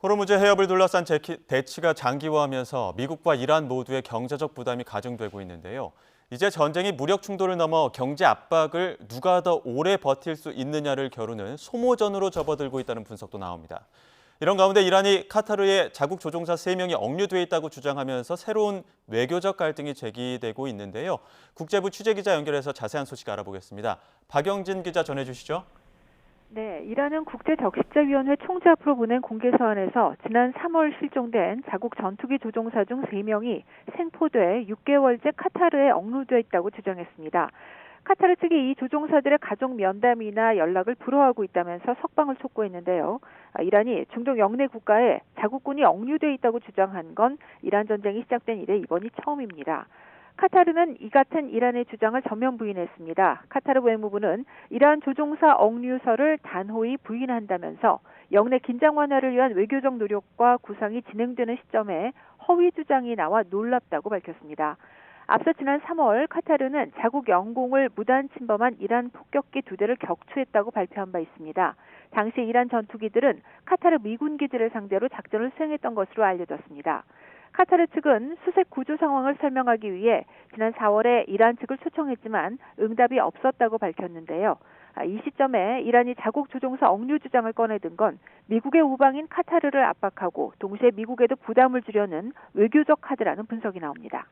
호르무즈 해협을 둘러싼 대치가 장기화하면서 미국과 이란 모두의 경제적 부담이 가중되고 있는데요. 이제 전쟁이 무력 충돌을 넘어 경제 압박을 누가 더 오래 버틸 수 있느냐를 겨루는 소모전으로 접어들고 있다는 분석도 나옵니다. 이런 가운데 이란이 카타르에 자국 조종사 3명이 억류돼 있다고 주장하면서 새로운 외교적 갈등이 제기되고 있는데요. 국제부 취재기자 연결해서 자세한 소식 알아보겠습니다. 박영진 기자 전해주시죠. 네, 이란은 국제적십자위원회 총재 앞으로 보낸 공개서한에서 지난 3월 실종된 자국 전투기 조종사 중 3명이 생포돼 6개월째 카타르에 억류돼 있다고 주장했습니다. 카타르 측이 이 조종사들의 가족 면담이나 연락을 불허하고 있다면서 석방을 촉구했는데요. 이란이 중동 영내 국가에 자국군이 억류돼 있다고 주장한 건 이란 전쟁이 시작된 이래 이번이 처음입니다. 카타르는 이 같은 이란의 주장을 전면 부인했습니다. 카타르 외무부는 이란 조종사 억류설을 단호히 부인한다면서 영내 긴장 완화를 위한 외교적 노력과 구상이 진행되는 시점에 허위 주장이 나와 놀랍다고 밝혔습니다. 앞서 지난 3월 카타르는 자국 영공을 무단 침범한 이란 폭격기 2대를 격추했다고 발표한 바 있습니다. 당시 이란 전투기들은 카타르 미군기들을 상대로 작전을 수행했던 것으로 알려졌습니다. 카타르 측은 수색 구조 상황을 설명하기 위해 지난 4월에 이란 측을 초청했지만 응답이 없었다고 밝혔는데요. 이 시점에 이란이 자국 조종사 억류 주장을 꺼내든 건 미국의 우방인 카타르를 압박하고 동시에 미국에도 부담을 주려는 외교적 카드라는 분석이 나옵니다.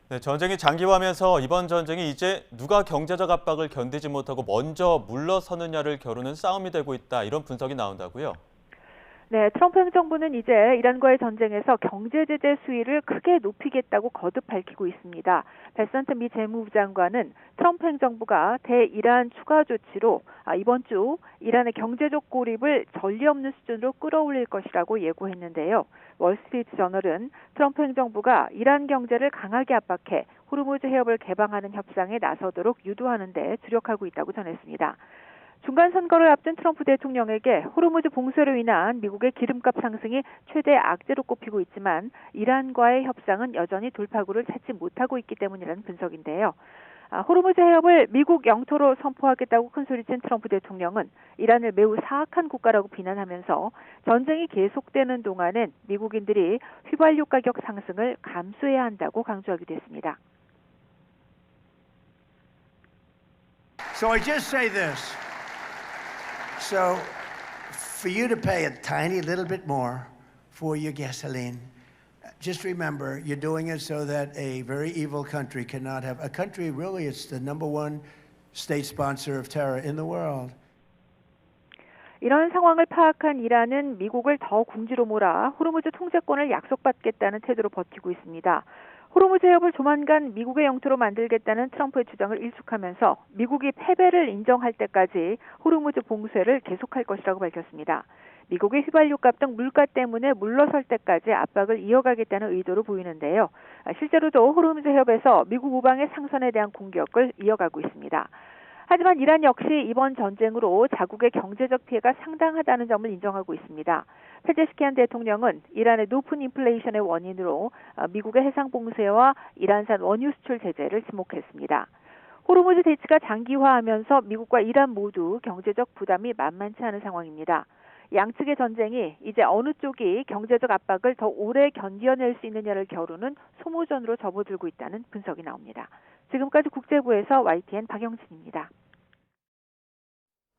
네, 전쟁이 장기화하면서 이번 전쟁이 이제 누가 경제적 압박을 견디지 못하고 먼저 물러서느냐를 겨루는 싸움이 되고 있다, 이런 분석이 나온다고요? 네, 트럼프 행정부는 이제 이란과의 전쟁에서 경제 제재 수위를 크게 높이겠다고 거듭 밝히고 있습니다. 베선트 미 재무부 장관은 트럼프 행정부가 대이란 추가 조치로 이번 주 이란의 경제적 고립을 전례 없는 수준으로 끌어올릴 것이라고 예고했는데요. 월스트리트 저널은 트럼프 행정부가 이란 경제를 강하게 압박해 호르무즈 해협을 개방하는 협상에 나서도록 유도하는 데 주력하고 있다고 전했습니다. 중간 선거를 앞둔 트럼프 대통령에게 호르무즈 봉쇄로 인한 미국의 기름값 상승이 최대 악재로 꼽히고 있지만 이란과의 협상은 여전히 돌파구를 찾지 못하고 있기 때문이라는 분석인데요. 호르무즈 해협을 미국 영토로 선포하겠다고 큰소리친 트럼프 대통령은 이란을 매우 사악한 국가라고 비난하면서 전쟁이 계속되는 동안엔 미국인들이 휘발유 가격 상승을 감수해야 한다고 강조하기도 했습니다. So I just say this. So, for you to pay a tiny little bit more for your gasoline, just remember you're doing it so that a very evil country cannot have a country. Really, it's the #1 state sponsor of terror in the world. 이런 상황을 파악한 이란은 미국을 더 궁지로 몰아 호르무즈 통제권을 약속받겠다는 태도로 버티고 있습니다. 호르무즈 해협을 조만간 미국의 영토로 만들겠다는 트럼프의 주장을 일축하면서 미국이 패배를 인정할 때까지 호르무즈 봉쇄를 계속할 것이라고 밝혔습니다. 미국의 휘발유값 등 물가 때문에 물러설 때까지 압박을 이어가겠다는 의도로 보이는데요. 실제로도 호르무즈 해협에서 미국 우방의 상선에 대한 공격을 이어가고 있습니다. 하지만 이란 역시 이번 전쟁으로 자국의 경제적 피해가 상당하다는 점을 인정하고 있습니다. 페제시키안 대통령은 이란의 높은 인플레이션의 원인으로 미국의 해상 봉쇄와 이란산 원유 수출 제재를 지목했습니다. 호르무즈 대치가 장기화하면서 미국과 이란 모두 경제적 부담이 만만치 않은 상황입니다. 양측의 전쟁이 이제 어느 쪽이 경제적 압박을 더 오래 견뎌낼 수 있느냐를 겨루는 소모전으로 접어들고 있다는 분석이 나옵니다. 지금까지 국제부에서 YTN 박영진입니다.